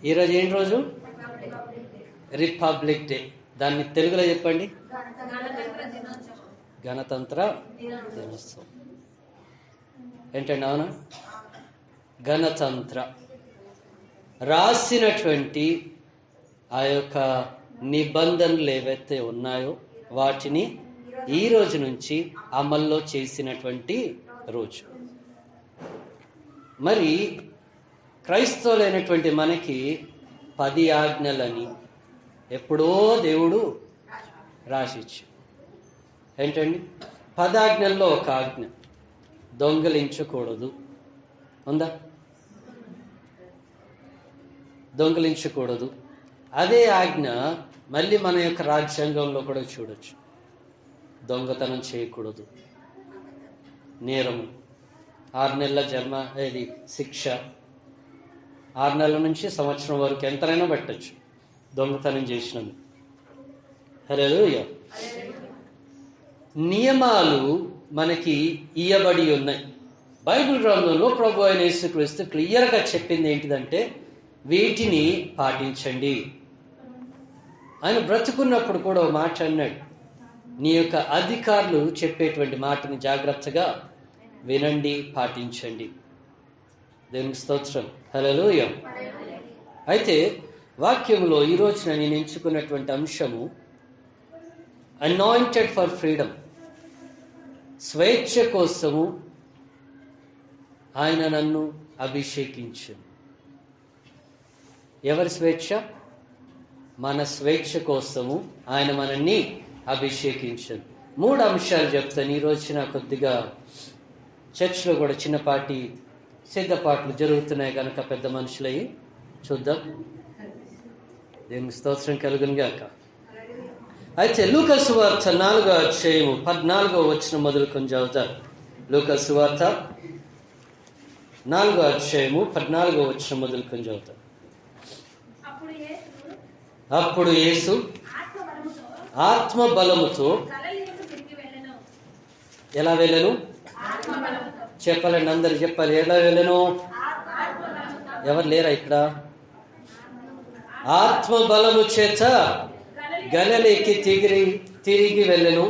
ఈరోజు ఏంటి రోజు? Republic day. దాన్ని తెలుగులో చెప్పండి. గణతంత్ర దినోత్సవం. ఏంటండి? అవునా? గణతంత్ర రాసినటువంటి ఆ యొక్క నిబంధనలు ఏవైతే ఉన్నాయో వాటిని ఈ రోజు నుంచి అమల్లో చేసినటువంటి రోజు. మరి క్రైస్తవులైనటువంటి మనకి 10 ఆజ్ఞలని ఎప్పుడో దేవుడు రాసిచ్చు. ఏంటండి? 10 ఆజ్ఞల్లో ఒక ఆజ్ఞ దొంగలించకూడదు. ఉందా? దొంగలించకూడదు. అదే ఆజ్ఞ మళ్ళీ మన యొక్క రాజ్యాంగంలో కూడా చూడొచ్చు. దొంగతనం చేయకూడదు, నేరము, 6 నెలల శిక్ష, 6 నెలల నుంచి సంవత్సరం వరకు ఎంతైనా పెట్టచ్చు దొంగతనం చేసినందుకు. హల్లెలూయా. నియమాలు మనకి ఇయ్యబడి ఉన్నాయి. బైబిల్ గ్రంథంలో ప్రభు అయిన యేసుక్రీస్తు క్లియర్గా చెప్పింది ఏంటిదంటే వీటిని పాటించండి. ఆయన బ్రతుకున్నప్పుడు కూడా ఒక మాట అన్నాడు, నీ యొక్క అధికారులు చెప్పేటువంటి మాటని జాగ్రత్తగా వినండి, పాటించండి. దేవునికి స్తోత్రం. హల్లెలూయా. అయితే వాక్యంలో ఈ రోజున నేను ఎంచుకున్నటువంటి అంశము అనాయింటెడ్ ఫర్ ఫ్రీడమ్. స్వేచ్ఛ కోసము ఆయన నన్ను అభిషేకించు. ఎవరి స్వేచ్ఛ? మన స్వేచ్ఛ కోసము ఆయన మనల్ని అభిషేకించను. 3 అంశాలు చెప్తాను. ఈ రోజున కొద్దిగా చర్చ్లో కూడా చిన్నపాటి సిద్ధపాట్లు జరుగుతున్నాయి కనుక పెద్ద మనుషులయ్యి చూద్దాం. దేవునికి స్తోత్రం కలుగును గాక. అయితే లూకా సువార్త 4వ అధ్యాయము 14వ వచనం మొదలుకొని చదువుతారు. లూకా సువార్త 4వ అధ్యాయము 14వ వచనం మొదలుకొని చదువుతారు. అప్పుడు యేసు ఆత్మ బలముతో ఎలా వెళ్ళను? చెప్పాలండి, అందరు చెప్పాలి. ఎలా వెళ్ళను? ఎవరు లేరా ఇక్కడ? ఆత్మ బలము చేత గలిలయకి తిరిగి వెళ్ళను.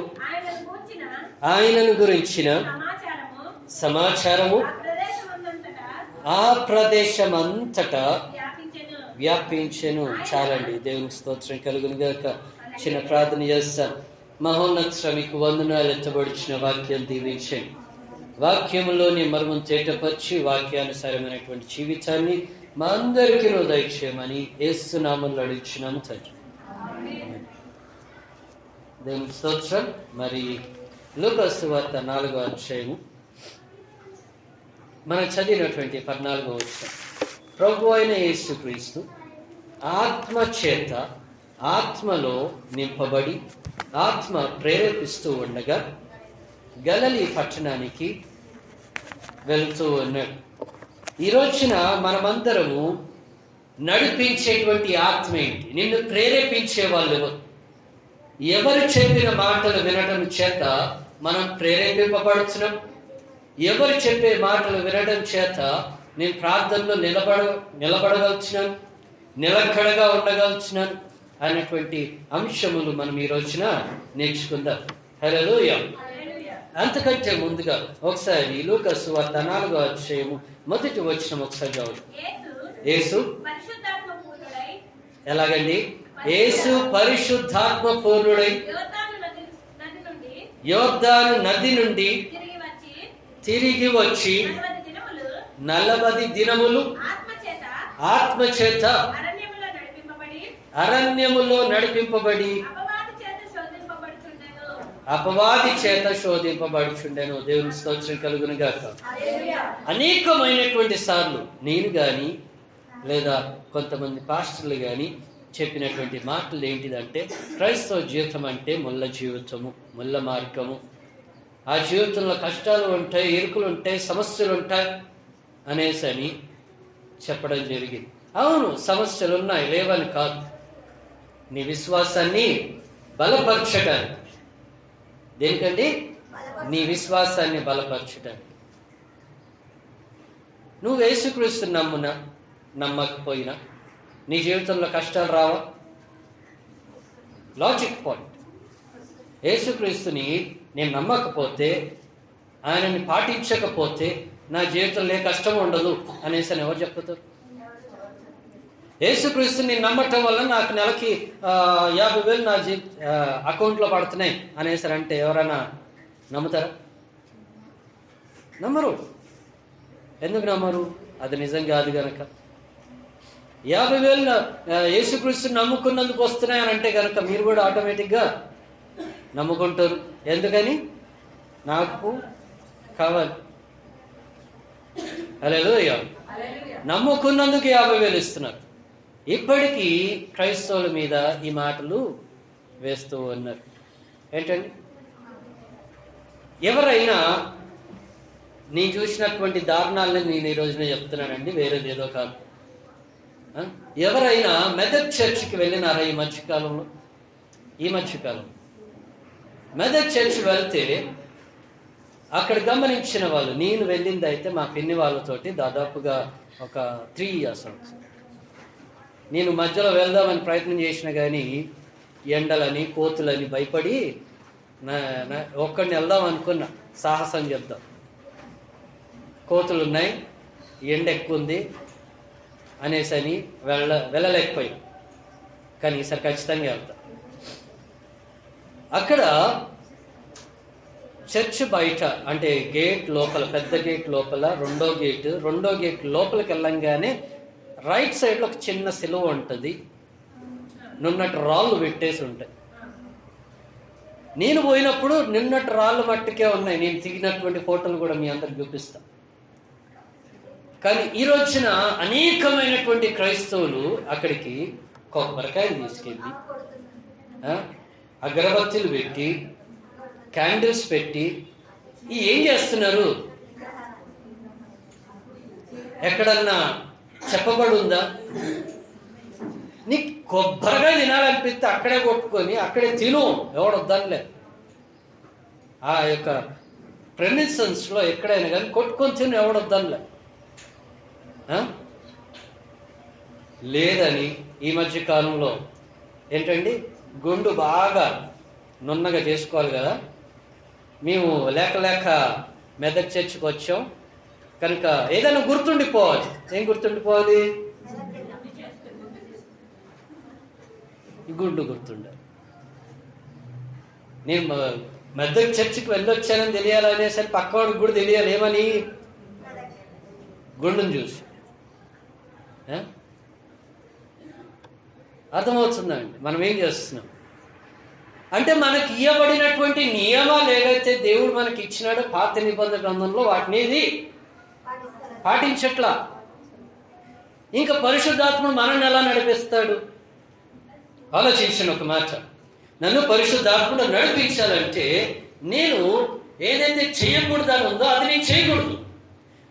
ఆయనను గురించిన సమాచారము ఆ ప్రదేశమంతటా వ్యాపించెను. చాలండి. దేవునికి స్తోత్రం కలుగును గాక. చిన్న ప్రార్థన చేస్తాను. మహోన్నత శ్రమికు వందనాలు. ఎత్తబడిచిన వాక్యం దీవించండి. వాక్యంలోని మర్మం తేటపరిచి వాక్యానుసారమైనటువంటి జీవితాన్ని మా అందరికీ దయచేయమని యేసు నామములో అడుగుచున్నాము తండ్రి. దేవునికి స్తోత్రం. మరి లూకా సువార్త 4వ అధ్యాయము మనం చదివినటువంటి 14వ వచనం. ప్రభు అయిన యేసుక్రీస్తు ఆత్మ చేత ఆత్మలో నింపబడి ఆత్మ ప్రేరేపిస్తూ ఉండగా గలిలయ పట్టణానికి వెళుతూ ఉన్నాడు. ఈ రోజున మనమందరము నడిపించేటువంటి ఆత్మ ఏంటి? నిన్ను ప్రేరేపించే వాళ్ళు ఎవరు చెప్పిన మాటలు వినడం చేత మనం ప్రేరేపింపబడుతున్నాం? ఎవరు చెప్పే మాటలు వినడం చేత నేను ప్రార్థనలో నిలబడగలుచున్నాను, నిలకడగా ఉండగలుచున్నాను అనేటువంటి అంశములు మనం ఈ రోజున నేర్చుకుందాం. హల్లెలూయా. అంతకంటే ముందుగా ఒకసారి లూకా సువార్త 4వ అధ్యాయము 1వ వచనం ఒకసారి చదవండి. యేసు ఎలాగండి? యేసు పరిశుద్ధాత్మ పూర్ణుడై యోర్దాను నది నుండి తిరిగి వచ్చి 40 దినములు ఆత్మచేత అరణ్యములో నడిపింపబడి అపవాది చేత శోధింపబడుచుండెను. దేవుని స్తోత్రం కలుగును గాక. అనేకమైనటువంటి సార్లు నేను కానీ లేదా కొంతమంది పాస్టర్లు కానీ చెప్పినటువంటి మాటలు ఏంటిదంటే క్రైస్తవ జీవితం అంటే ముళ్ళ జీవితము, ముళ్ళ మార్గము. ఆ జీవితంలో కష్టాలు ఉంటాయి, ఇరుకులు ఉంటాయి, సమస్యలు ఉంటాయి అనేసి అని చెప్పడం జరిగింది. అవును, సమస్యలు ఉన్నాయి, లేవని కాదు. నీ విశ్వాసాన్ని బలపరచడానికి. దేనికండి? నీ విశ్వాసాన్ని బలపరచడానికి. నువ్వు యేసుక్రీస్తుని నమ్మునా, నమ్మకపోయినా నీ జీవితంలో కష్టాలు రావా? Logic point. యేసుక్రీస్తుని నేను నమ్మకపోతే, ఆయనని పాటించకపోతే నా జీవితంలో ఏ కష్టం ఉండదు అనేసి అని ఎవరు చెప్తారు? యేసుక్రీస్తుని నమ్మటం వల్ల నాకు నెలకి 50,000 నా అకౌంట్లో పడుతున్నాయి అనేసి అంటే ఎవరైనా నమ్ముతారా? నమ్మరు. ఎందుకు నమ్మరు? అది నిజం కాదు గనక. 50,000 యేసుక్రీస్తుని నమ్ముకున్నందుకు వస్తున్నాయని అంటే కనుక మీరు కూడా ఆటోమేటిక్గా నమ్ముకుంటారు. ఎందుకని? నాకు కావాలి. హల్లెలూయా. నమ్ముకున్నందుకు 50,000 ఇస్తున్నారు. ఇప్పటికీ క్రైస్తవుల మీద ఈ మాటలు వేస్తూ ఉన్నారు. ఏంటండి? ఎవరైనా నేను చూసినటువంటి దారుణాలని నేను ఈ రోజునే చెప్తున్నానండి, వేరేది ఏదో కాదు. ఎవరైనా మెదక్ చర్చికి వెళ్ళినారా ఈ మధ్యకాలంలో? మెదక్ చర్చి వెళ్తే అక్కడ గమనించిన వాళ్ళు, నేను వెళ్ళింది అయితే మా పిన్ని వాళ్ళతోటి దాదాపుగా ఒక 3 years అవుతుంది. నేను మధ్యలో వెళ్దామని ప్రయత్నం చేసిన కానీ ఎండలని కోతులని భయపడి ఒక్కడిని వెళ్దాం అనుకున్నా, సాహసం చేద్దాం. కోతులు ఉన్నాయి, ఎండ ఎక్కువ ఉంది అనేసి అని వెళ్ళలేకపోయాం. కానీ ఈసారి ఖచ్చితంగా వెళ్తాం. అక్కడ చర్చ్ బయట అంటే గేట్ లోపల, పెద్ద గేట్ లోపల రెండో గేట్ లోపలికి వెళ్ళంగానే రైట్ సైడ్లో ఒక చిన్న సిలువ ఉంటుంది, నున్నటి రాళ్ళు పెట్టేసి ఉంటాయి. నేను పోయినప్పుడు నిన్నటి రాళ్ళు మట్టుకే ఉన్నాయి. నేను దిగినటువంటి ఫోటోలు కూడా మీ అందరికి చూపిస్తా. కానీ ఈ రోజున అనేకమైనటువంటి క్రైస్తవులు అక్కడికి కొబ్బరికాయలు తీసుకెళ్ళి, అగరబత్తులు పెట్టి, క్యాండిల్స్ పెట్టి ఏం చేస్తున్నారు? ఎక్కడన్నా చెప్పబడి ఉందా? నీకు కొబ్బరికాయ తినాలనిపిస్తే అక్కడే కొట్టుకొని అక్కడే తిను, ఎవడొద్దనిలే. ఆ యొక్క ప్రెమిసెన్స్లో ఎక్కడైనా కానీ కొట్టుకొని తిను, ఎవడొద్దనిలే. లేదని ఈ మధ్య కాలంలో ఏంటండి, గుండు బాగా నున్నగా చేసుకోవాలి కదా. మేము లేక మెదక్ చర్చికి వచ్చాం కనుక ఏదైనా గుర్తుండిపోవాలి. ఏం గుర్తుండిపోవాలి? ఈ గుండు గుర్తుండాలి. నేను మెదక్ చర్చికి వెళ్ళొచ్చానని తెలియాలనేసరి పక్కవాడికి కూడా తెలియాలి. ఏమని? గుండును చూసి. అర్థమవుతుందండి మనం ఏం చేస్తున్నాం అంటే? మనకి ఇవ్వబడినటువంటి నియమాలు ఏవైతే దేవుడు మనకి ఇచ్చినాడో పాత నిబంధన గ్రంథంలో, వాటిని ఏది పాటించట్లా. ఇంకా పరిశుద్ధాత్ముడు మనల్ని ఎలా నడిపిస్తాడు? ఆలోచించిన ఒక మాట. నన్ను పరిశుద్ధాత్ముడు నడిపించాలంటే నేను ఏదైతే చేయకూడదని ఉందో అది నేను చేయకూడదు.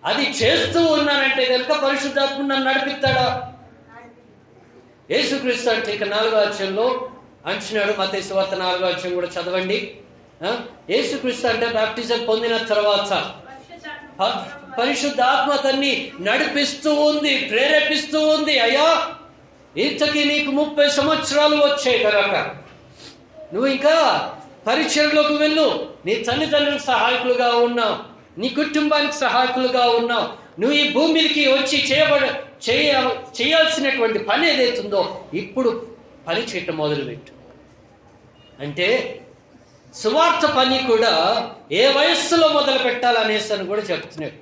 అది చేస్తూ ఉన్నానంటే కనుక పరిశుద్ధాత్ముడు నన్ను నడిపిస్తాడా? యేసుక్రీస్తు అంటే ఇక 4వ అధ్యాయంలో అంటున్నాడు. మత్తయి సువార్త 4వ అధ్యాయం కూడా చదవండి. యేసుక్రీస్తు అంటే బాప్టిజం పొందిన తర్వాత పరిశుద్ధాత్మ అతన్ని నడిపిస్తూ ఉంది, ప్రేరేపిస్తూ ఉంది. అయ్యా, ఇంతకీ నీకు 30 సంవత్సరాలు వచ్చాయి కనుక నువ్వు ఇంకా పరిచర్లోకి వెళ్ళు. నీ తల్లిదండ్రులకు సహాయకులుగా ఉన్నావు, నీ కుటుంబానికి సహాయకులుగా ఉన్నావు. నువ్వు ఈ భూమికి వచ్చి చేయాల్సినటువంటి పని ఏదైతుందో ఇప్పుడు పని చేయటం మొదలుపెట్టు. అంటే సువార్త పని కూడా ఏ వయస్సులో మొదలు పెట్టాలనేసి అని కూడా చెప్తున్నాడు.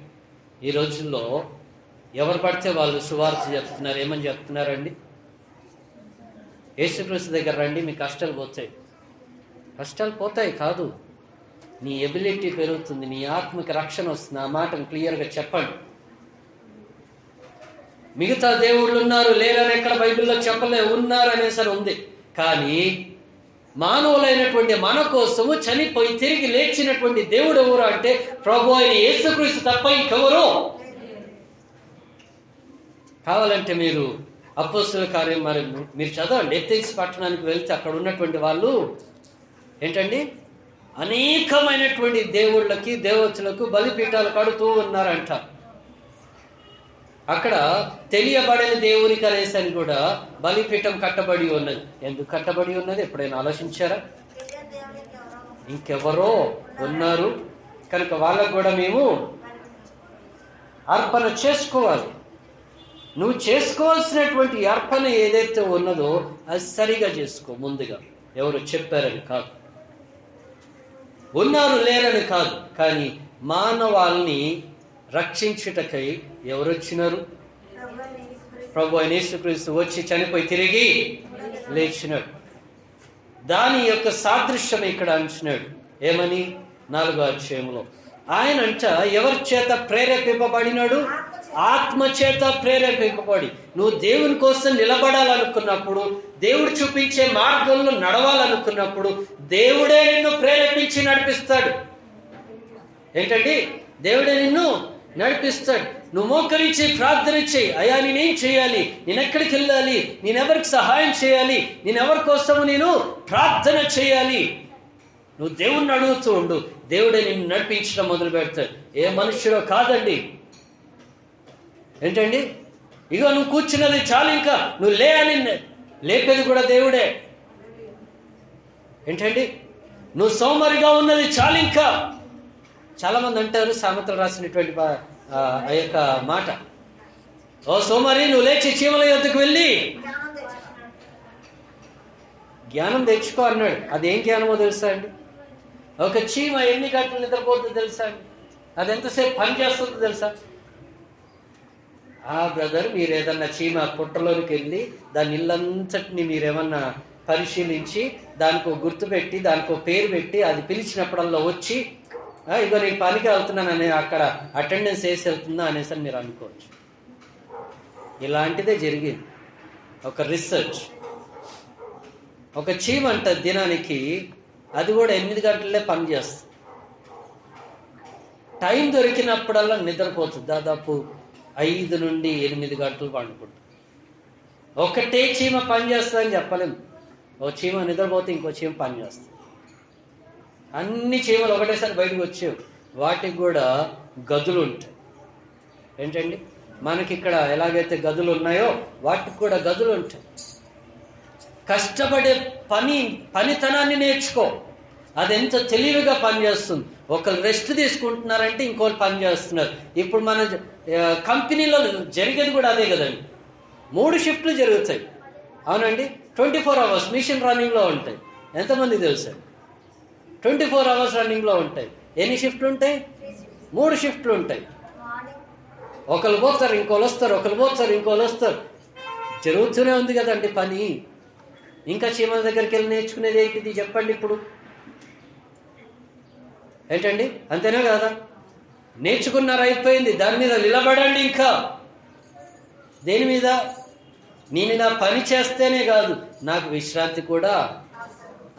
ఈ రోజుల్లో ఎవరు పడితే వాళ్ళు సువార్త చెప్తున్నారు. ఏమని చెప్తున్నారండి? యేసుక్రీస్తు దగ్గర రండి, మీ కష్టాలు పోతాయి. కష్టాలు పోతాయి కాదు, నీ ఎబిలిటీ పెరుగుతుంది, నీ ఆత్మకి రక్షణ వస్తుంది. ఆ మాటను క్లియర్గా చెప్పండి. మిగతా దేవుళ్ళు ఉన్నారు లేరని ఎక్కడ బైబిల్లో చెప్పలే, ఉన్నారు అనేసరి ఉంది. కానీ మానవులైనటువంటి మన కోసము చనిపోయి తిరిగి లేచినటువంటి దేవుడు ఎవరు అంటే ప్రభు అయిన యేసుక్రీస్తు తప్ప ఇంకెవరు? కావాలంటే మీరు అపోస్తలుల కార్యం మరి మీరు చదవండి. ఎథెన్స్ పట్టణానికి వెళ్తే అక్కడ ఉన్నటువంటి వాళ్ళు ఏంటండి, అనేకమైనటువంటి దేవుళ్ళకి దేవతలకు బలిపీఠాలు కడుతూ ఉన్నారంట. అక్కడ తెలియబడని దేవునికి అనేసి అని కూడా బలిపీఠం కట్టబడి ఉన్నది. ఎందుకు కట్టబడి ఉన్నది ఎప్పుడైనా ఆలోచించారా? ఇంకెవరో ఉన్నారు కనుక వాళ్ళకు కూడా మేము అర్పణ చేసుకోవాలి. నువ్వు చేసుకోవాల్సినటువంటి అర్పణ ఏదైతే ఉన్నదో అది సరిగా చేసుకో. ముందుగా ఎవరు చెప్పారని కాదు, ఉన్నారు లేరని కాదు, కానీ మానవాల్ని రక్షించుటకై ఎవరు వచ్చినారు? ప్రభు అయిన యేసుక్రీస్తు వచ్చి చనిపోయి తిరిగి లేచినాడు. దాని యొక్క సాదృశ్యం ఇక్కడ అంటున్నాడు. ఏమని? 4వ అధ్యాయంలో ఆయన అంట ఎవరి చేత ప్రేరేపింపబడినాడు? ఆత్మ చేత ప్రేరేపింపబడి. నువ్వు దేవుని కోసం నిలబడాలనుకున్నప్పుడు, దేవుడు చూపించే మార్గంలో నడవాలనుకున్నప్పుడు దేవుడే నిన్ను ప్రేరేపించి నడిపిస్తాడు. ఏంటండి? దేవుడే నిన్ను నడిపిస్తాడు. నువ్వు మోకరించి ప్రార్థన చేయి. అయ్యా నేనేం చేయాలి, నేనెక్కడికి వెళ్ళాలి, నేనెవరికి సహాయం చేయాలి, నేనెవరి కోసము నేను ప్రార్థన చేయాలి, నువ్వు దేవుణ్ణి అడుగుతూ ఉండు. దేవుడే నిన్ను నడిపించడం మొదలు పెడతాడు. ఏ మనుష్యుడో కాదండి. ఏంటండి? ఇగో నువ్వు కూర్చున్నది చాలు, ఇంకా నువ్వు లే అని లేపేది కూడా దేవుడే. ఏంటండి? నువ్వు సోమరిగా ఉన్నది చాలు ఇంకా. చాలా మంది అంటారు, సామెతలు రాసినటువంటి ఆ యొక్క మాట, ఓ సోమరి నువ్వు లేచి చీమల యొద్దకు వెళ్ళి జ్ఞానం తెచ్చుకో అన్నాడు. అదేం జ్ఞానమో తెలుసా అండి? ఒక చీమ ఎన్ని గంటలు నిద్రపోతుందో తెలుసా అండి? అది ఎంతసేపు పని చేస్తుందో తెలుసా? బ్రదర్, మీరు ఏదన్నా చీమ పుట్టలోనికి వెళ్ళి దాని ఇల్లంతటిని మీరేమన్నా పరిశీలించి దానికో గుర్తు పెట్టి దానికో పేరు పెట్టి అది పిలిచినప్పుడల్లా వచ్చి ఇగో నేను పనికి వెళ్తున్నాను అని అక్కడ అటెండెన్స్ వేసి వెళ్తుందా అనేసి మీరు అనుకోవచ్చు. ఇలాంటిదే జరిగింది. ఒక రీసెర్చ్, ఒక చీమ అంట దినానికి అది కూడా 8 గంటలే పని చేస్తుంది. టైం దొరికినప్పుడల్లా నిద్రపోతుంది. దాదాపు 5 నుండి 8 గంటలు పండుకుంటుంది. ఒకటే చీమ పని చేస్తుందని చెప్పలేము. ఓ చీమ నిద్రపోతే ఇంకో చీమ పని చేస్తుంది. అన్ని చీమలు ఒకటేసారి బయటకు వచ్చేవి. వాటికి కూడా గదులు ఉంటాయి. ఏంటండి? మనకి ఇక్కడ ఎలాగైతే గదులు ఉన్నాయో వాటికి కూడా గదులు ఉంటాయి. కష్టపడే పనితనాన్ని నేర్చుకో. అది ఎంత తెలివిగా పనిచేస్తుంది. ఒకరు రెస్ట్ తీసుకుంటున్నారంటే ఇంకోళ్ళు పని చేస్తున్నారు. ఇప్పుడు మన కంపెనీలో జరిగేది కూడా అదే కదండి. 3 షిఫ్ట్లు జరుగుతాయి. అవునండి. 24 hours మిషన్ రన్నింగ్లో ఉంటాయి. ఎంతమంది తెలుసా? 24 hours రన్నింగ్లో ఉంటాయి. ఎన్ని షిఫ్ట్లు ఉంటాయి? 3 షిఫ్ట్లు ఉంటాయి. ఒకరు పోతారు, ఇంకోళ్ళు వస్తారు, ఒకరు పోతారు, ఇంకోళ్ళు వస్తారు. జరుగుతూనే ఉంది కదండి పని. ఇంకా చీమల దగ్గరికి వెళ్ళి నేర్చుకునేది ఏంటిది చెప్పండి ఇప్పుడు? ఏంటండి? అంతేనా కదా? నేర్చుకున్నారు, అయిపోయింది. దాని మీద నిలబడండి. ఇంకా దేని మీద? నేను నా పని చేస్తేనే కాదు, నాకు విశ్రాంతి కూడా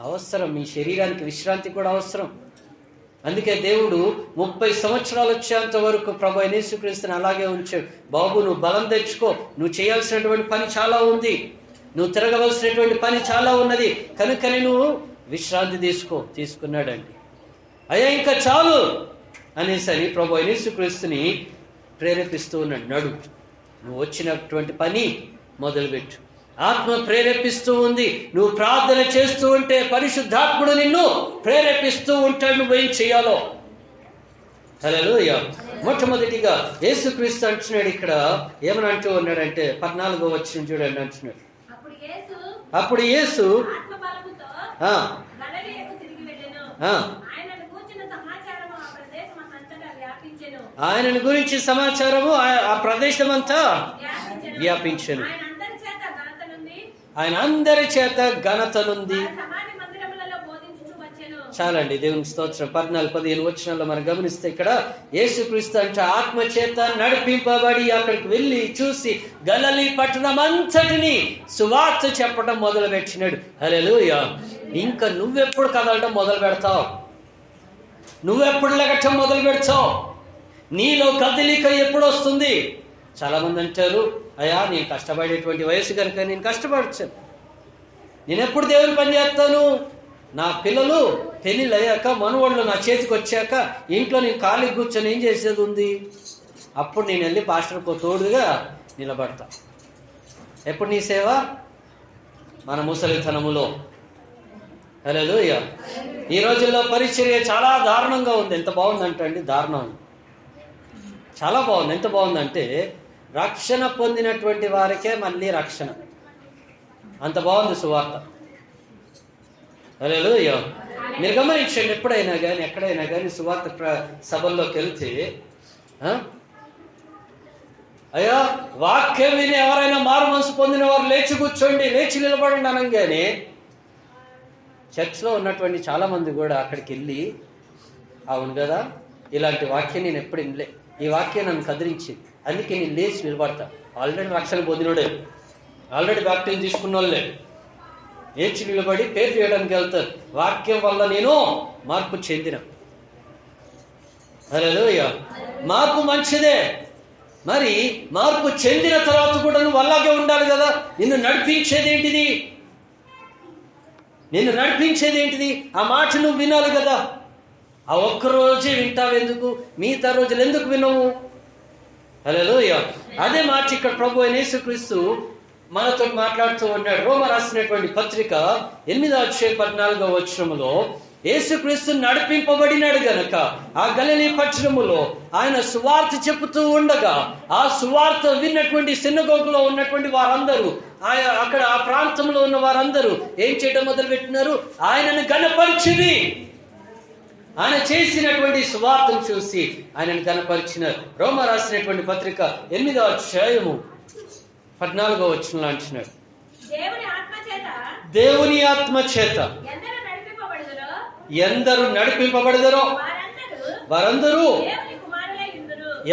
అవసరం. మీ శరీరానికి విశ్రాంతి కూడా అవసరం. అందుకే దేవుడు 30 సంవత్సరాలు వచ్చేంత వరకు ప్రభు అయిన యేసుక్రీస్తుని అలాగే ఉంచాడు. బాబు నువ్వు బలం తెచ్చుకో, నువ్వు చేయాల్సినటువంటి పని చాలా ఉంది, నువ్వు తిరగవలసినటువంటి పని చాలా ఉన్నది, కనుకని నువ్వు విశ్రాంతి తీసుకున్నాడండి. అయ్యా ఇంకా చాలు అనేసరి ప్రభు అయిన యేసుక్రీస్తుని ప్రేరేపిస్తూ ఉన్నాడు. నడు, నువ్వు వచ్చినటువంటి పని మొదలుపెట్టు. ఆత్మ ప్రేరేపిస్తూ ఉంది. నువ్వు ప్రార్థన చేస్తూ ఉంటే పరిశుద్ధాత్ముడు నిన్ను ప్రేరేపిస్తూ ఉంటాడు నువ్వేం చేయాలో. హల్లెలూయా. మొట్టమొదటిగా యేసుక్రీస్తు అంటున్నాడు ఇక్కడ. ఏమని అంటూ ఉన్నాడంటే 14వ వచనం చూడండి. అంటున్నాడు, అప్పుడు యేసు ఆయనను గురించి సమాచారము ఆ ప్రదేశం అంతా వ్యాపించెను. ఆయన అందరి చేత ఘనత నుండి. చాలండి, దేవునికి స్తోత్రం. 14-15 వచనాల్లో మనం గమనిస్తే ఇక్కడ యేసుక్రీస్తు అంటే ఆత్మ చేత నడిపింపబడి అక్కడికి వెళ్ళి చూసి గలిలీ పట్టణం అంతటిని సువార్త చెప్పడం మొదలు పెట్టినాడు. హల్లెలూయా. ఇంకా నువ్వెప్పుడు కదలడం మొదలు పెడతావు? నువ్వెప్పుడు లెగటం మొదలు పెడతావు? నీలో కదలిక ఎప్పుడు వస్తుంది? చాలా మంది అంటారు, అయ్యా నేను కష్టపడేటువంటి వయసు కనుక నేను కష్టపడతాను, నేను ఎప్పుడు దేవుని పని చేస్తాను? నా పిల్లలు పెళ్ళిళ్ళు అయ్యాక మనవాళ్ళు నా చేతికి వచ్చాక ఇంట్లో నేను ఖాళీ కూర్చొని ఏం చేసేది ఉంది? అప్పుడు నేను వెళ్ళి పాస్టర్కు తోడుగా నిలబడతా. ఎప్పుడు నీ సేవ? మన ముసలితనములో. హల్లెలూయా. ఈ రోజుల్లో పరిచర్య చాలా దారుణంగా ఉంది. ఎంత బాగుందంటే అండి, దారుణం, చాలా బాగుంది. ఎంత బాగుందంటే రక్షణ పొందినటువంటి వారికే మళ్ళీ రక్షణ. అంత బాగుంది సువార్త. హల్లెలూయా. మీరు గమనించండి, ఎప్పుడైనా కానీ ఎక్కడైనా కానీ సువార్త సభల్లోకి వెళ్తే, అయ్యా వాక్యం విని ఎవరైనా మారు మనసు పొందిన వారు లేచి కూర్చోండి, లేచి నిలబడండి అనగానే చర్చ్లో ఉన్నటువంటి చాలామంది కూడా అక్కడికి వెళ్ళి, అవును కదా, ఇలాంటి వాక్యం నేను ఎప్పుడు వినలే, ఈ వాక్యం నన్ను కదిలించింది, అందుకే నేను లేచి నిలబడతా. ఆల్రెడీ రక్షణ పొందినోడే, ఆల్రెడీ బ్యాప్టిజం తీసుకున్న వాళ్ళే లేచి నిలబడి పేరు చేయడానికి వెళ్తారు. వాక్యం వల్ల నేను మార్పు చెందిన. హల్లెలూయా. మార్పు మంచిదే, మరి మార్పు చెందిన తర్వాత కూడా నువ్వు అలాగే ఉండాలి కదా. నిన్ను నడిపించేది ఏంటిది? నిన్ను నడిపించేది ఏంటిది? ఆ మాట నువ్వు వినాలి కదా. ఆ ఒక్కరోజే వింటావెందుకు? మిగతా రోజులు ఎందుకు వినవు? హల్లెలూయా. అదే మాట ఇక్కడ ప్రభు అయిన యేసుక్రీస్తు మనతో మాట్లాడుతూ ఉన్నాడు. రోమ రాసినటువంటి పత్రిక 8:14 యేసుక్రీస్తు నడిపింపబడినాడు గనక ఆ గలిలీ పట్టణములో ఆయన సువార్త చెప్పుతూ ఉండగా, ఆ సువార్త విన్నటువంటి సినగోగులో ఉన్నటువంటి వారందరూ, అక్కడ ఆ ప్రాంతంలో ఉన్న వారందరూ ఏం చేయడం మొదలుపెట్టినారు? ఆయనను గణపరిచిరి. ఆయన చేసినటువంటి సువార్తను చూసి ఆయనను గణపరిచినారు. రోమ రాసినటువంటి పత్రిక 8:14 అంటున్నాడు, దేవుని ఆత్మ చేత ఎందరు నడిపింపబడదరో వారందరూ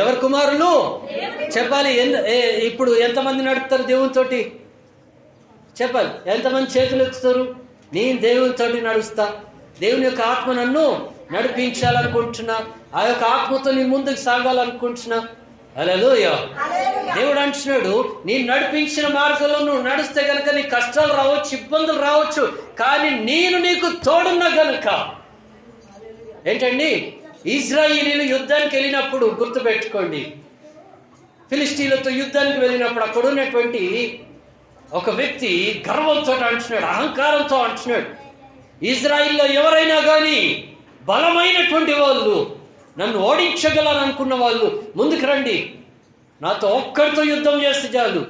ఎవరి కుమారులు? చెప్పాలి. ఇప్పుడు ఎంతమంది నడుపుతారు దేవునితోటి? చెప్పాలి. ఎంతమంది చేతులు ఎత్తుతారు? నేను దేవునితోటి నడుస్తా, దేవుని యొక్క ఆత్మ నన్ను నడిపించాలనుకుంటున్నా, ఆ యొక్క ఆత్మతో నీ ముందుకు సాగాలనుకుంటున్నా. హల్లెలూయా. దేవుడు అంటున్నాడు, నేను నడిపించిన మార్గంలో నువ్వు నడిస్తే గనక నీ కష్టాలు రావచ్చు, ఇబ్బందులు రావచ్చు, కానీ నేను నీకు తోడున్నా గనుక. ఏంటండి? ఇశ్రాయేలీయులు యుద్ధానికి వెళ్ళినప్పుడు గుర్తుపెట్టుకోండి, ఫిలిష్తీయులతో యుద్ధానికి వెళ్ళినప్పుడు అక్కడ ఉన్నటువంటి ఒక వ్యక్తి గర్వంతో అంటున్నాడు, అహంకారంతో అంటున్నాడు, ఇజ్రాయిల్లో ఎవరైనా కానీ బలమైనటువంటి వాళ్ళు, నన్ను ఓడించగలరనుకున్న వాళ్ళు ముందుకు రండి, నాతో ఒక్కడితో యుద్ధం చేస్తే చాలు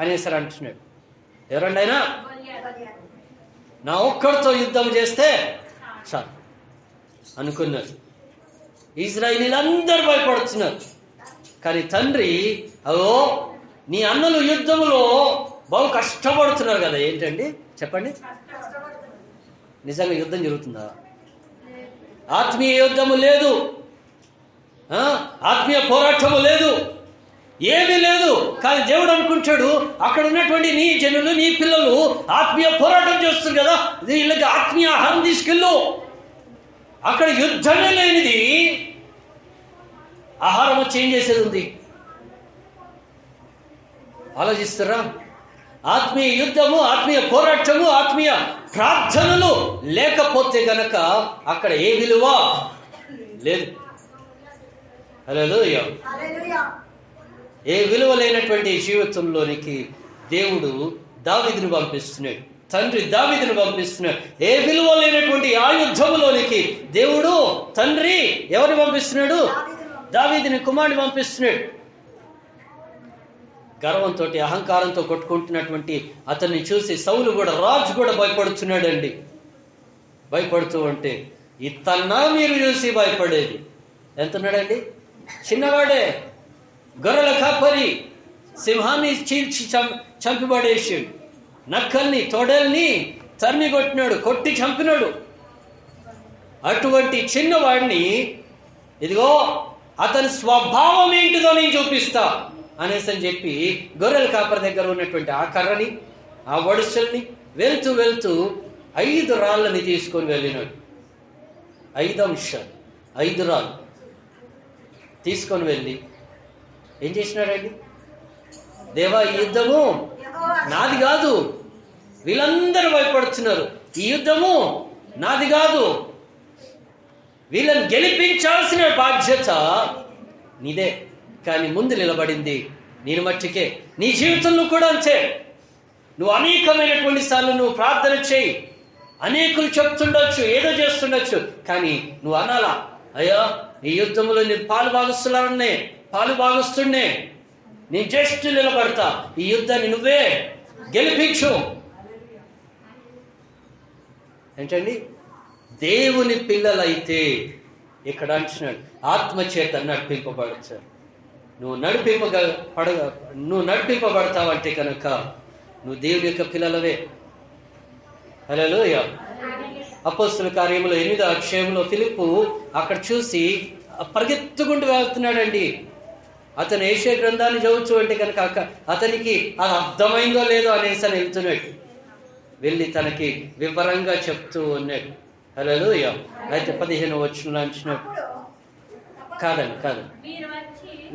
అనేసరి అంటున్నాడు. ఎవరండి ఆయన? నా ఒక్కడితో యుద్ధం చేస్తే చాలు అనుకున్నారు. ఇజ్రాయిలీలందరూ భయపడుతున్నారు. కానీ తండ్రి, అవో నీ అన్నలు యుద్ధంలో బహు కష్టపడుతున్నారు కదా. ఏంటండి చెప్పండి, నిజంగా యుద్ధం జరుగుతుందా? ఆత్మీయ యుద్ధము లేదు, ఆత్మీయ పోరాటము లేదు, ఏమీ లేదు. కానీ దేవుడు అనుకుంటాడు, అక్కడ ఉన్నటువంటి నీ జనులు, నీ పిల్లలు ఆత్మీయ పోరాటం చేస్తారు కదా, వీళ్ళకి ఆత్మీయ ఆహారం తీసుకెళ్ళు. అక్కడ యుద్ధమే లేనిది ఆహారం వచ్చి ఏం చేసేది ఉంది? ఆలోచిస్తారా? ఆత్మీయ యుద్ధము, ఆత్మీయ పోరాటము, ఆత్మీయ ప్రార్థనలు లేకపోతే గనక అక్కడ ఏ విలువ లేదు. హల్లెలూయా. ఏ విలువ లేనటువంటి జీవితంలోనికి దేవుడు దావీదును పంపిస్తున్నాడు, తండ్రి దావీదును పంపిస్తున్నాడు. ఏ విలువ లేనటువంటి ఆ యుద్ధములోనికి దేవుడు తండ్రి ఎవరిని పంపిస్తున్నాడు? దావీదుని కుమారుని పంపిస్తున్నాడు. గర్వంతో అహంకారంతో కొట్టుకుంటున్నటువంటి అతన్ని చూసి సౌలు కూడా, రాజు కూడా భయపడుతున్నాడు అండి. భయపడుతూ ఉంటే, ఇతన్నా మీరు చూసి భయపడేది? ఎంతున్నాడండి? చిన్నవాడే, గొర్రెల కాపరి, సింహాన్ని చీల్చి చంపిపడేసాడు, నక్కల్ని తోడల్ని తరిమి కొట్టినాడు, కొట్టి చంపినాడు. అటువంటి చిన్నవాడిని, ఇదిగో అతని స్వభావం ఏంటిదో నేను చూపిస్తా అనేసి అని చెప్పి గొర్రెల కాపరి దగ్గర ఉన్నటువంటి ఆ కర్రని, ఆ వడుసల్ని వెళ్తూ వెళ్తూ 5 రాళ్ళని తీసుకొని వెళ్ళినాడు. 5 అంశాలు, 5 రాళ్ళు తీసుకొని వెళ్ళి ఏం చేసినాడండి? దేవా, ఈ యుద్ధము నాది కాదు, వీళ్ళందరూ భయపడుతున్నారు, ఈ యుద్ధము నాది కాదు, వీళ్ళని గెలిపించాల్సిన బాధ్యత నీదే. కానీ ముందు నిలబడింది నేను మట్టికే. నీ జీవితంలో కూడా అంతే. నువ్వు అనేకమైనటువంటి సార్లు నువ్వు ప్రార్థన చేయి, అనేకులు చెప్తుండొచ్చు, ఏదో చేస్తుండొచ్చు, కానీ నువ్వు అనాలా, అయ్యా ఈ యుద్ధంలో నేను పాలు భాగస్తున్నే, నేను జస్ట్ నిలబడతా, ఈ యుద్ధాన్ని నువ్వే గెలిపించు. ఏంటండి, దేవుని పిల్లలైతే ఇక్కడ అంటున్నాడు ఆత్మచేత నడిపింపబడతారు. నువ్వు నడిపింపబడతావంటే కనుక నువ్వు దేవుని యొక్క పిల్లలవే. హల్లెలూయా. అపోస్తల కార్యములో 8వ అధ్యాయంలో ఫిలిప్పు అక్కడ చూసి పరిగెత్తుకుంటూ వెళ్తున్నాడండి. అతను యెషయా గ్రంథాన్ని చదువుతూ అంటే కనుక అతనికి అది అర్థమైందో లేదో అనేసి అని వెళ్తున్నాడు. వెళ్ళి తనకి వివరంగా చెప్తూ ఉన్నాడు. హల్లెలూయా. అయితే 15వ వచనంలో అంటున్నాడు, కాదు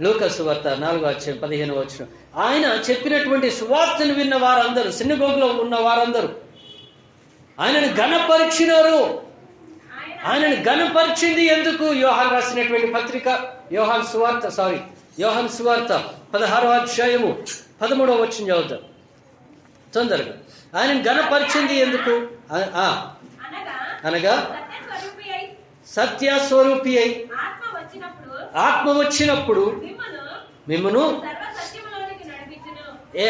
లూకా సువార్త 4వ అధ్యాయం 15వ వచనం. ఆయన చెప్పినటువంటి సువార్తను విన్న వారందరూ, సినగోగులో ఉన్న వారందరూ ఆయనను ఘనపరిచినారు. ఆయనను ఘనపరిచింది ఎందుకు? యోహాను రాసినటువంటి పత్రిక యోహాను సువార్త 16వ అధ్యాయము 13వ వచనం చదువుతాం తొందరగా. ఆయనను ఘనపరిచింది ఎందుకు? అనగా సత్యస్వరూపి అయి ఆత్మ వచ్చినప్పుడు మిమ్మును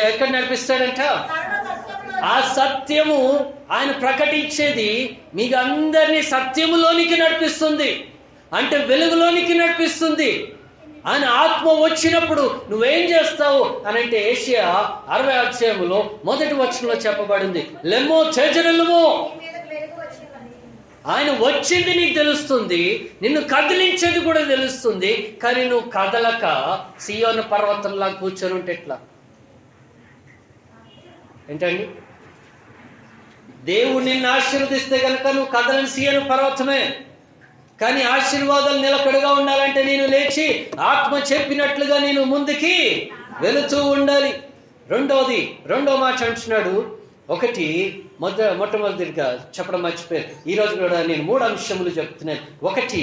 ఎక్కడ నడిపిస్తాడంట? ఆ సత్యము ఆయన ప్రకటించేది మీకు అందరినీ సత్యములోనికి నడిపిస్తుంది, అంటే వెలుగులోనికి నడిపిస్తుంది. ఆయన ఆత్మ వచ్చినప్పుడు నువ్వేం చేస్తావు అని అంటే యెషయా 60వ అధ్యాయములో 1వ వచనంలో చెప్పబడింది, లెమ్మో తేజరిల్లుమో. ఆయన వచ్చింది నీకు తెలుస్తుంది, నిన్ను కదిలించేది కూడా తెలుస్తుంది. కానీ నువ్వు కదలక సీయోను పర్వతంలా కూర్చొని ఉంటే ఎట్లా? ఏంటండి, దేవుడు నిన్ను ఆశీర్వదిస్తే కనుక నువ్వు కదలని సీయోను పర్వతమే. కానీ ఆశీర్వాదాలు నిలకడగా ఉండాలంటే నేను లేచి ఆత్మ చెప్పినట్లుగా నేను ముందుకి వెళుతూ ఉండాలి. రెండవ మాట అంటున్నాడు. మొట్టమొదటిగా చెప్పడం మర్చిపోయారు. ఈరోజు కూడా నేను 3 అంశములు చెప్తున్నాను. 1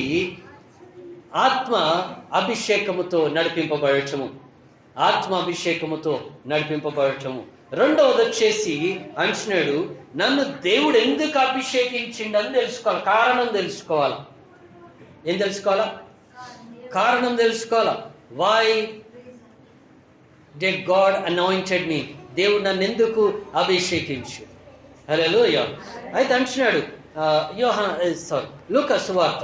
ఆత్మ అభిషేకముతో నడిపింపబడటము. 2వది వచ్చేసి అంటున్నాడు, నన్ను దేవుడు ఎందుకు అభిషేకించిండని తెలుసుకోవాలి. కారణం తెలుసుకోవాలి. ఏం తెలుసుకోవాలా? కారణం తెలుసుకోవాలా. Why did God anointed me? దేవుడు నన్ను ఎందుకు అభిషేకించు? హల్లెలూయా. అయితే అంటున్నాడు లూకా సువార్త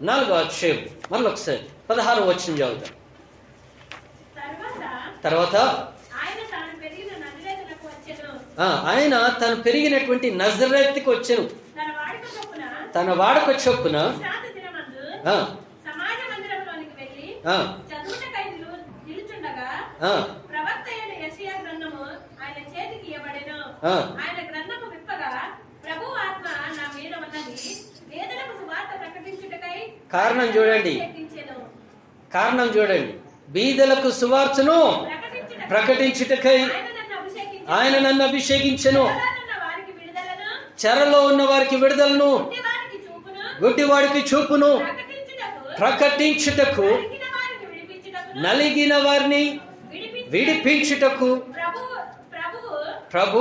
4వ అధ్యాయం మరొకసారి 16వ వచనం చదువుతాం. తర్వాత ఆయన తను పెరిగినటువంటి నజరేతుకు వచ్చెను, తన వాడుక చొప్పున కారణం చూడండి. బీదలకు సువార్తను ప్రకటించుటకై ఆయన నన్ను అభిషేకించెను, చెరలో ఉన్న వారికి విడుదలను, గుడ్డివాడికి చూపును ప్రకటించుటకు, నలిగిన వారిని విడిపించుటకు, ప్రభు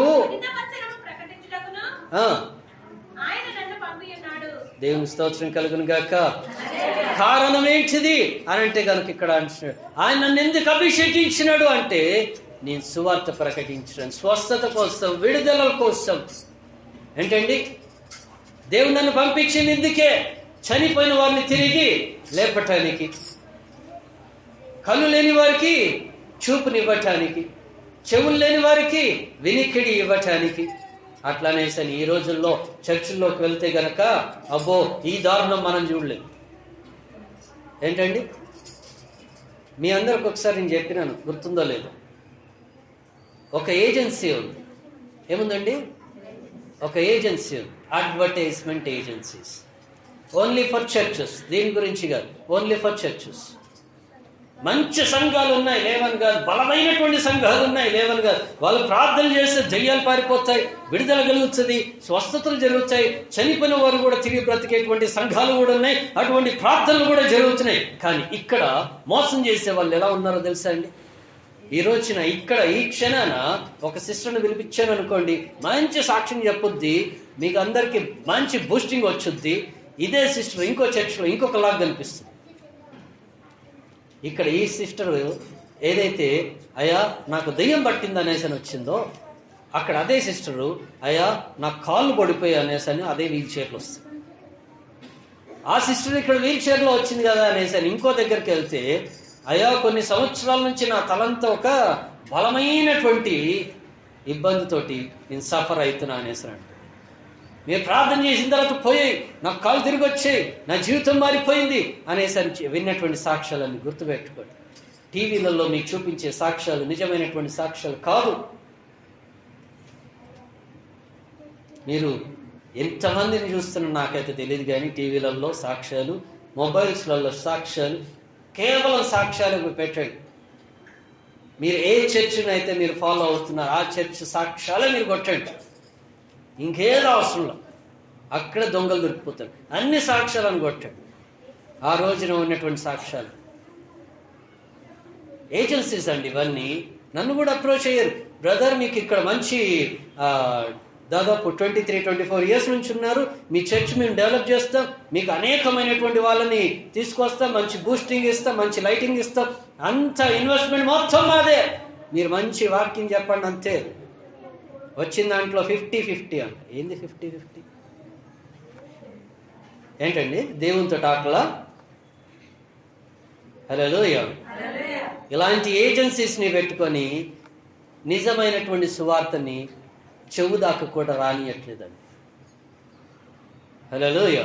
దేవుని స్తోత్రం కలుగును గాక. కారణం ఏంటిది అని అంటే కనుక ఇక్కడ అంటున్నాడు, ఆయన నన్ను ఎందుకు అభిషేకించినాడు అంటే నేను సువార్త ప్రకటించడం, స్వస్థత కోసం, విడుదల కోసం. ఏంటండి, దేవుడు నన్ను పంపించింది ఇందుకే, చనిపోయిన వారిని తిరిగి లేపటానికి, కళ్ళు లేని వారికి చూపునివ్వటానికి, చెవులు లేని వారికి వినికిడి ఇవ్వటానికి. అట్లానే సరే ఈ రోజుల్లో చర్చిల్లోకి వెళ్తే గనక అబ్బో ఈ దారుణం మనం చూడలేదు. ఏంటండి, మీ అందరికి ఒకసారి నేను చెప్పినాను, గుర్తుందో లేదో. ఒక ఏజెన్సీ ఉంది. ఏముందండి? ఒక ఏజెన్సీ ఉంది, advertisement agencies, only for churches. దీని గురించి కాదు, ఓన్లీ ఫర్ చర్చెస్. మంచి సంఘాలు ఉన్నాయి లేవని కాదు, బలమైనటువంటి సంఘాలు ఉన్నాయి లేవని కాదు. వాళ్ళు ప్రార్థన చేస్తే దయ్యాలు పారిపోతాయి, విడుదల కలుగుతుంది, స్వస్థతలు జరుగుతాయి, చనిపోయిన వారు కూడా తిరిగి బ్రతికేటువంటి సంఘాలు కూడా ఉన్నాయి, అటువంటి ప్రార్థనలు కూడా జరుగుతున్నాయి. కానీ ఇక్కడ మోసం చేసే వాళ్ళు ఎలా ఉన్నారో తెలుసా అండి? ఈ రోజున ఇక్కడ ఈ క్షణాన ఒక సిస్టర్ని పిలిపించాను అనుకోండి, మంచి సాక్ష్యం చెప్పుద్ది, మీకు అందరికీ మంచి బూస్టింగ్ వచ్చుద్ది. ఇదే సిస్టర్ ఇంకో చర్చ్లో ఇంకొకలాగా కనిపిస్తుంది. ఇక్కడ ఈ సిస్టర్ ఏదైతే అయ్యా నాకు దెయ్యం పట్టింది అనేసి అని వచ్చిందో, అక్కడ అదే సిస్టరు అయ్యా నాకు కాళ్ళు పడిపోయి అనేసి అని అదే వీల్ చైర్లో వస్తుంది. ఆ సిస్టర్ ఇక్కడ వీల్ చైర్లో వచ్చింది కదా అనేసి అని ఇంకో దగ్గరికి వెళ్తే, అయ్యా కొన్ని సంవత్సరాల నుంచి నా తలంతా ఒక బలమైనటువంటి ఇబ్బందితోటి నేను సఫర్ అవుతున్నా అనేసి అంటే, మీరు ప్రార్థన చేసిన తర్వాత పోయాయి, నాకు కాళ్ళు తిరిగి వచ్చాయి, నా జీవితం మారిపోయింది అనేసి విన్నటువంటి సాక్ష్యాలన్నీ గుర్తుపెట్టుకోండి. టీవీలలో మీకు చూపించే సాక్ష్యాలు నిజమైనటువంటి సాక్ష్యాలు కాదు. మీరు ఎంతమందిని చూస్తున్నా నాకైతే తెలియదు, కానీ టీవీలలో సాక్ష్యాలు, మొబైల్స్లలో సాక్ష్యాలు, కేవలం సాక్ష్యాలు పెట్టండి. మీరు ఏ చర్చిని అయితే మీరు ఫాలో అవుతున్నారు ఆ చర్చ్ సాక్ష్యాలే మీరు కొట్టండి, ఇంకేదో అవసరంలో. అక్కడ దొంగలు దొరికిపోతారు. అన్ని సాక్ష్యాలను కొట్టండి, ఆ రోజున ఉన్నటువంటి సాక్ష్యాలు. ఏజెన్సీస్ అండి ఇవన్నీ. నన్ను కూడా అప్రోచ్ అయ్యారు, బ్రదర్ మీకు ఇక్కడ మంచి దాదాపు 23-24 ఇయర్స్ నుంచి ఉన్నారు, మీ చర్చ్ మేము డెవలప్ చేస్తాం, మీకు అనేకమైనటువంటి వాళ్ళని తీసుకొస్తాం, మంచి బూస్టింగ్ ఇస్తాం, మంచి లైటింగ్ ఇస్తాం, అంత ఇన్వెస్ట్మెంట్ మొత్తం మాదే, మీరు మంచి వాకింగ్ చెప్పండి అంతే. వచ్చిన దాంట్లో 50-50 అంట. ఏంది 50-50 ఏంటండి? దేవునితో టాకలా? హల్లెలూయా. ఇలాంటి ఏజెన్సీస్ని పెట్టుకొని నిజమైనటువంటి సువార్తని చెవు దాకా కూడా రానియట్లేదండి. హల్లెలూయా.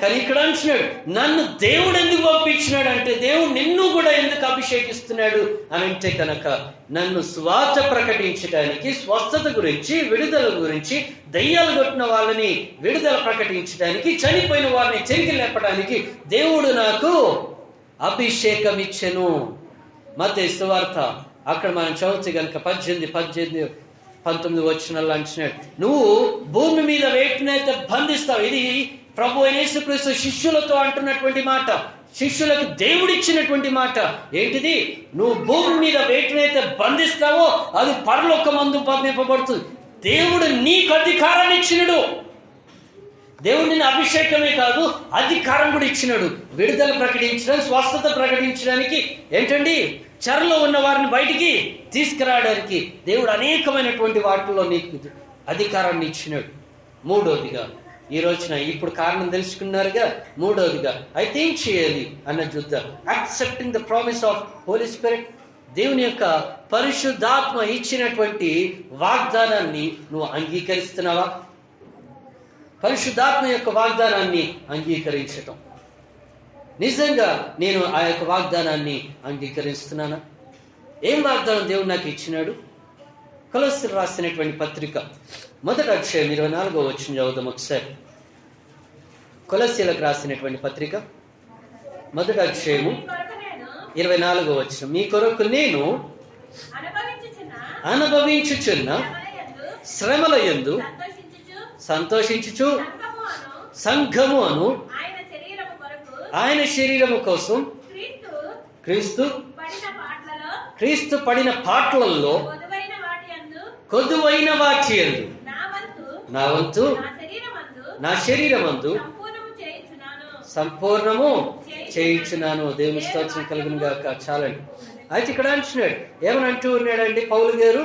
కానీ ఇక్కడ అంటున్నాడు, నన్ను దేవుడు ఎందుకు పంపించినాడు అంటే, దేవుడు నిన్ను కూడా ఎందుకు అభిషేకిస్తున్నాడు అని అంటే కనుక, నన్ను సువార్త ప్రకటించడానికి, స్వస్థత గురించి, విడుదల గురించి, దయ్యాలు కొట్టిన వాళ్ళని విడుదల ప్రకటించడానికి, చనిపోయిన వారిని తిరిగి లేపడానికి దేవుడు నాకు అభిషేకం ఇచ్చెను. మత్తయి సువార్త అక్కడ మనం చదివితే కనుక 18-19 వచనాలు అంటున్నాడు, నువ్వు భూమి మీద వేటినైతే బంధిస్తావు. ఇది ప్రభు అయిన యేసుక్రీస్తు శిష్యులతో అంటున్నటువంటి మాట, శిష్యులకు దేవుడిచ్చినటువంటి మాట. ఏంటిది? నువ్వు భూమి మీద వేటినైతే బంధిస్తావో అది పరలోకమందు బంధింపబడుతుంది. దేవుడు నీకు అధికారాన్ని ఇచ్చినడు. దేవుడు నిన్ను అభిషేకమే కాదు, అధికారం కూడా ఇచ్చినాడు. విడుదల ప్రకటించడానికి, స్వస్థత ప్రకటించడానికి, ఏంటండి చెరలో ఉన్న వారిని బయటికి తీసుకురావడానికి దేవుడు అనేకమైనటువంటి వాటిల్లో నీకు అధికారాన్ని ఇచ్చినాడు. మూడోదిగా ఈ రోజున ఇప్పుడు కారణం తెలుసుకున్నారుగా, మూడోదిగా అయితే ఏం చేయాలి అన్న చూద్దాం. Accepting the promise of Holy Spirit. దేవుని యొక్క పరిశుద్ధాత్మ ఇచ్చినటువంటి వాగ్దానాన్ని నువ్వు అంగీకరిస్తున్నావా? పరిశుద్ధాత్మ యొక్క వాగ్దానాన్ని అంగీకరించటం. నిజంగా నేను ఆ యొక్క వాగ్దానాన్ని అంగీకరిస్తున్నానా? ఏం వాగ్దానం దేవుడు నాకు ఇచ్చినాడు? కొలస్సీలకు రాసినటువంటి పత్రిక 1వ అధ్యాయం 24వ వచనం చదువుదాం ఒకసారి. కొలస్సీలకు రాసినటువంటి పత్రిక 1వ అధ్యాయము 24వ వచనం. మీ కొరకు నేను అనుభవించుచున్న శ్రమల యందు సంతోషించుచు సంఘము అను ఆయన శరీరము కోసం క్రీస్తు పడిన పాటలలో కొదువైన వాటి యందు నా వంతు నా శరీరమందు సంపూర్ణము చేయించున్నాను. దేవుని స్తోత్రం కలుగును గాక. చాలండి. అయితే ఇక్కడ అంటున్నాడు, ఏమని అంటూ ఉన్నాడండి పౌలు గారు?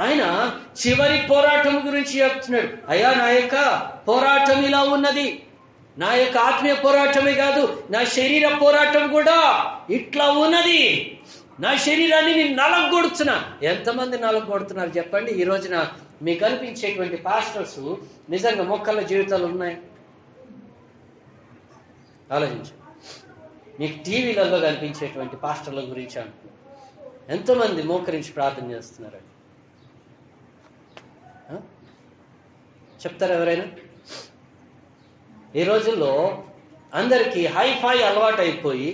ఆయన చివరి పోరాటం గురించి చెప్తున్నాడు. అయ్యా నా యొక్క పోరాటం ఇలా ఉన్నది, నా యొక్క ఆత్మీయ పోరాటమే కాదు, నా శరీర పోరాటం కూడా ఇట్లా ఉన్నది. నా శరీరాన్ని నేను నలగొడుతున్నా. ఎంతమంది నలగొడుతున్నారు చెప్పండి? ఈ రోజున మీకు కనిపించేటువంటి పాస్టర్స్ నిజంగా మొక్కల జీవితాలు ఉన్నాయి? ఆలోచించు. మీకు టీవీలలో కనిపించేటువంటి పాస్టర్ల గురించి అంటున్నారు. ఎంతోమంది మోకరించి ప్రార్థన చేస్తున్నారండి. చెప్తారా ఎవరైనా? ఈ రోజుల్లో అందరికీ హైఫై అలవాటు అయిపోయి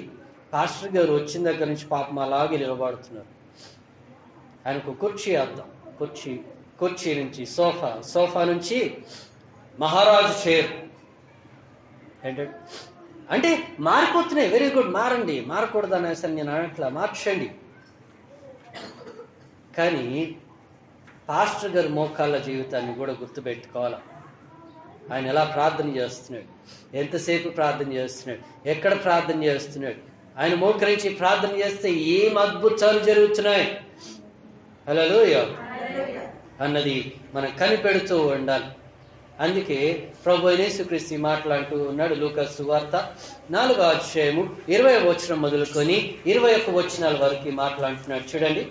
పాస్టర్ గారు వచ్చిన దగ్గర నుంచి పాపం అలాగే నిలబడుతున్నారు. ఆయనకు కుర్చీ అర్థం, కుర్చీ నుంచి సోఫా నుంచి మహారాజు చైర్ ఏంటంటే అంటే మారిపోతున్నాయి. వెరీ గుడ్, మారండి, మారకూడదు అనేసి నేను అనట్లా, మార్చండి. కానీ పాస్టర్ గారి మోకాళ్ళ జీవితాన్ని కూడా గుర్తుపెట్టుకోవాలి. ఆయన ఎలా ప్రార్థన చేస్తున్నాడు, ఎంతసేపు ప్రార్థన చేస్తున్నాడు, ఎక్కడ ప్రార్థన చేస్తున్నాడు, ఆయన మోకరించి ప్రార్థన చేస్తే ఏం అద్భుతాలు జరుగుతున్నాయి హల్లెలూయా అన్నది మనం కనిపెడుతూ ఉండాలి. అందుకే ప్రభు యేసుక్రీస్తు మాట్లాడుతూ ఉన్నాడు. లూకా సువార్త 4వ అధ్యాయము 20వ వచనం మొదలుకొని 21 వచనాల వరకు మాట్లాడుతున్నాడు. చూడండి,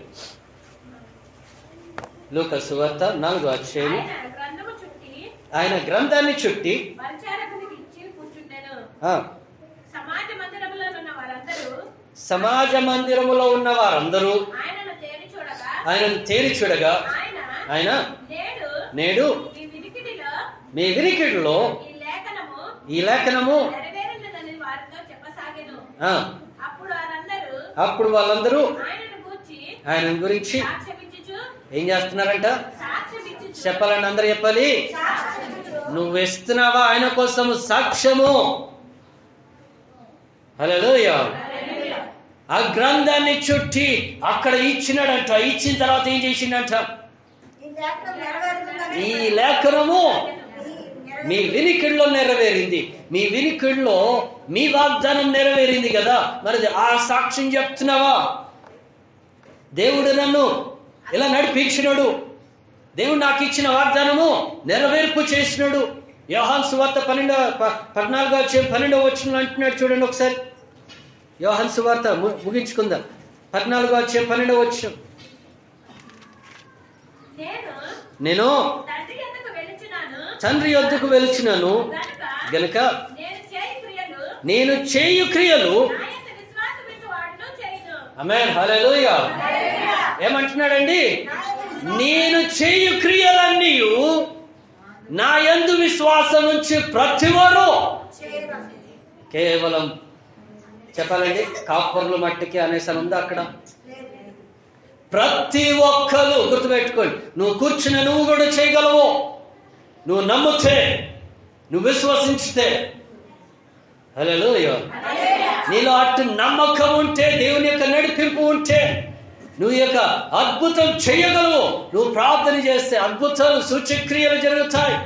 లూకా సువార్త 4వ అధ్యాయము. ఆయన గ్రంథాన్ని చుట్టి సమాజ మందిరములో ఉన్న వారందరూ ఆయనను తేరి చూడగా ఆయన నేడు మీ వినికిడిలో ఈ లేఖనము అప్పుడు వాళ్ళందరూ ఆయన గురించి ఏం చేస్తున్నారంట? చెప్పాలని అందరూ చెప్పాలి. నువ్వు ఇస్తున్నావా ఆయన కోసం సాక్ష్యము? హల్లెలూయా. ఆ గ్రంథాన్ని చుట్టి అక్కడ ఇచ్చినాడంట. ఇచ్చిన తర్వాత ఏం చేసిండంట? ఈ లేఖనము మీ వినికిడిలో నెరవేరింది. మీ వినికిడిలో మీ వాగ్దానం నెరవేరింది కదా, మరి ఆ సాక్ష్యం చెప్తున్నావా? దేవుడు నన్ను ఇలా నడిపించినాడు, దేవుడు నాకు ఇచ్చిన వాగ్దానము నెరవేర్పు చేసినాడు. యోహాను సువార్త 14వ వచనం అంటున్నాడు. చూడండి ఒకసారి, యోహాను సువార్త ముగించుకుందాం. 14వ అధ్యాయం 12వ వచనం. నేను తండ్రి యొద్దకు వెలుచున్నాను గనుక నేను చేయు క్రియలు. ఆమేన్, హల్లెలూయా. ఏమంటున్నాడండి? నేను చేయు క్రియలన్నీ నా యందు విశ్వాసం ఉంచి ప్రతివారు. కేవలం చెప్పాలండి, కాపర్లు మట్టికి అనేసి ఉందా అక్కడ? ప్రతి ఒక్కరు గుర్తుపెట్టుకోండి. నువ్వు కూర్చుని నువ్వు కూడా చేయగలవు. నువ్వు నమ్మితే, నువ్వు విశ్వసించితే. హల్లెలూయా. నీలో అటు నమ్మకం ఉంటే, దేవుని యొక్క నడిపింపు ఉంటే నువ్వు యొక్క అద్భుతం చేయగలవు. నువ్వు ప్రార్థన చేస్తే అద్భుతాలు సూచక్రియలు జరుగుతాయి.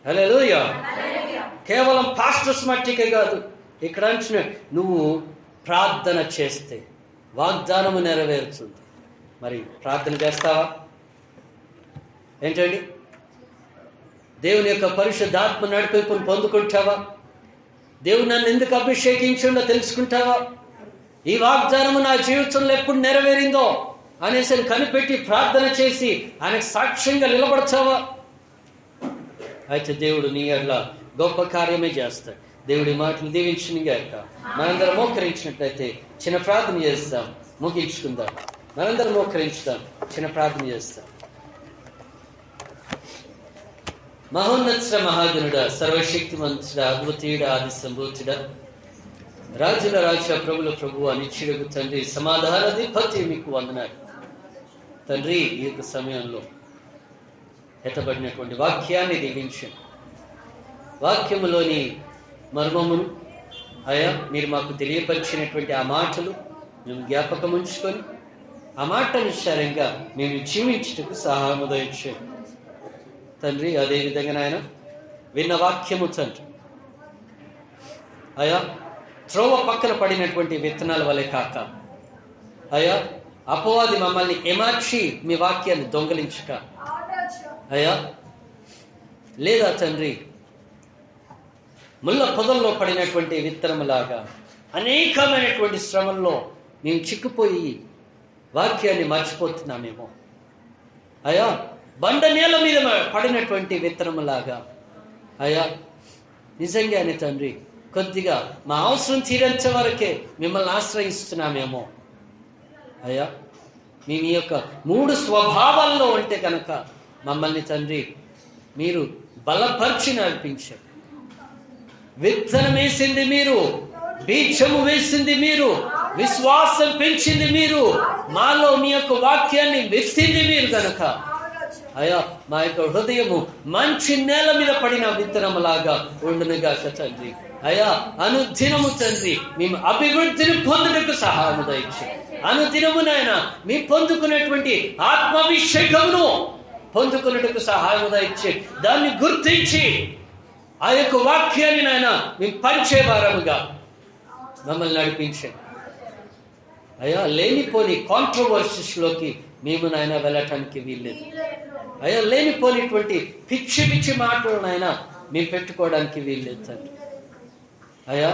హల్లెలూయా. కేవలం పాస్టర్స్ మట్టికే కాదు. ఇక్కడ అంటున్నా, నువ్వు ప్రార్థన చేస్తే వాగ్దానము నెరవేరుతుంది. మరి ప్రార్థన చేస్తావా? ఏంటండి? దేవుని యొక్క పరిశుద్ధాత్మ నడిపింపును పొందుకుంటావా? దేవుడు నన్ను ఎందుకు అభిషేకించిండో తెలుసుకుంటావా? ఈ వాగ్దానము నా జీవితంలో ఎప్పుడు నెరవేరిందో అనేసి కనిపెట్టి ప్రార్థన చేసి ఆయనకు సాక్ష్యంగా నిలబడతావా? అయితే దేవుడు నీ అట్లా గొప్ప కార్యమే చేస్తాడు. దేవుడి మాటలు దీవించిన గాక. మనందరం మోకరించినట్లయితే చిన్న ప్రార్థన చేస్తాం, ముగించుకుందాం. మనందరం మోకరించుదాం, చిన్న ప్రార్థన చేస్తాం. మహోన్నత మహాగణుడ, సర్వశక్తిమంతుడ, అద్వితీయుడ, ఆది సంభూతుడ, రాజుల రాజు, ప్రభుల ప్రభువు, నిత్యుడగు తండ్రి, సమాధాన అధిపతి, మీకు వందనాలు తండ్రి. ఈ యొక్క సమయంలో ఎత్తబడినటువంటి వాక్యాన్ని దీవించండి. వాక్యములోని మర్మమును అయా మీరు మాకు తెలియపరిచినటువంటి ఆ మాటలు మేము జ్ఞాపకం ఉంచుకొని ఆ మాటనుసారంగా మేము జీవించుటకు సహాయము దయచేయండి తండ్రి. అదేవిధంగా నాయన విన్న వాక్యము తండ్రి అయా త్రోవ పక్కన పడినటువంటి విత్తనాల వలె కాక అయా అపవాది మమ్మల్ని ఏమార్చి మీ వాక్యాన్ని దొంగలించక అయా, లేదా తండ్రి ముళ్ళ పొదల్లో పడినటువంటి విత్తనములాగా అనేకమైనటువంటి శ్రమల్లో మేము చిక్కుపోయి వాక్యాన్ని మర్చిపోతున్నామేమో అయా. బండ నేల మీద పడినటువంటి విత్తనములాగా అయా, నిజంగానే తండ్రి కొద్దిగా మా అవసరం తీరేంత వరకే మిమ్మల్ని ఆశ్రయిస్తున్నామేమో అయ్యా. మేము ఈ యొక్క 3 స్వభావాల్లో ఉంటే కనుక మమ్మల్ని తండ్రి మీరు బలపరిచి నడిపించారు. విత్తనం వేసింది మీరు, బీజము వేసింది మీరు, విశ్వాసం పెంచింది మీరు, మాలో మీ యొక్క వాక్యాన్ని విత్తింది మీరు కనుక అయ్యా మా యొక్క హృదయము మంచి నేల మీద పడిన విత్తనములాగా ఉండునుగాక తండ్రి. అయ్యా అనుదినము తండ్రి మేము అభివృద్ధిని పొందుటకు సహాయము దయచి, అనుదినము నాయన మేము పొందుకునేటువంటి ఆత్మాభిషేకమును పొందుకున్నట్టుకు సహాయము దయచి, దాన్ని గుర్తించి ఆ యొక్క వాక్యాన్ని నాయన మేము పంచే వారముగా మమ్మల్ని నడిపించండి. అయ్యా లేనిపోని కాంట్రవర్సీస్లోకి మేము నాయన వెళ్ళటానికి వీల్లేదు. అయ్యా లేనిపోనిటువంటి పిచ్చి పిచ్చి మాటలు నాయన మేము పెట్టుకోవడానికి వీల్లేదు తండ్రి. అయ్యా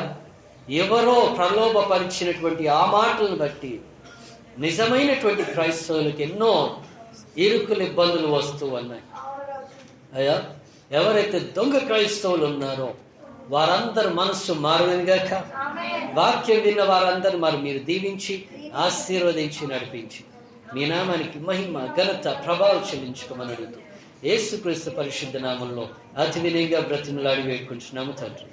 ఎవరో ప్రలోభపరిచినటువంటి ఆ మాటలను బట్టి నిజమైనటువంటి క్రైస్తవులకు ఎన్నో ఇరుకులు ఇబ్బందులు వస్తూ ఉన్నాయి. అయ్యా ఎవరైతే దొంగ క్రైస్తవులు ఉన్నారో వారందరూ మనస్సు మారునుగాక. వాక్యం విన్న వారందరూ మరి మీరు దీవించి ఆశీర్వదించి నడిపించి మీ నామానికి మహిమ ఘనత ప్రభావం చెల్లించుకోమని అడుగుతూ యేసుక్రీస్తు పరిశుద్ధ నామంలో అతి వినయంగా బ్రతిమలాడి వేడుకుంటున్నాము తండ్రి.